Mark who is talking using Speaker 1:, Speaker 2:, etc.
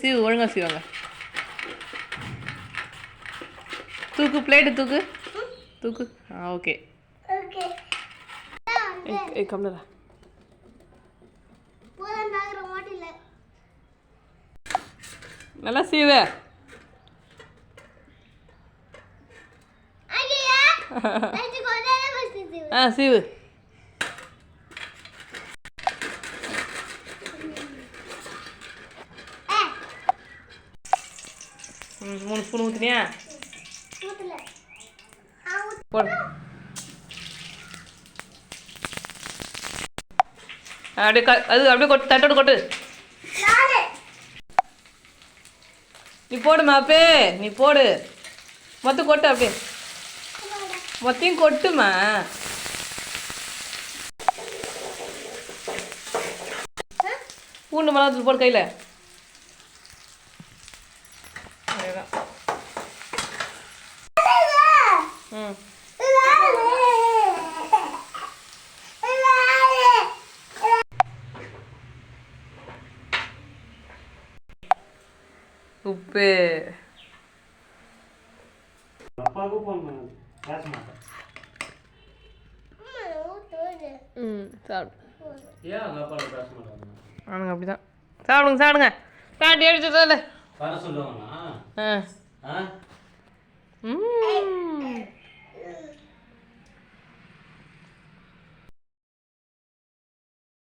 Speaker 1: சீவு ஒழுங்கா சீவாங்க. தூக்கு பிளேட்டு தூக்கு. ஓகே. கம்லரா நல்லா சீவு. சீவு. மூணு ஸ்பூன் ஊற்றுனியா? போடு. அப்படியே கொட்டு, தட்டோடு கொட்டு. நீ போடுமா அப்பே, நீ போடு. மொத்தம் கொட்டு, அப்படியே மொத்தையும் கொட்டுமா. பூண்டு மிளகாத்தூள் போடு கையில். உப்பு. அவனுங்க அப்படிதான். சாப்பிடுங்க. காட்டி அடிச்சு சொல்லு.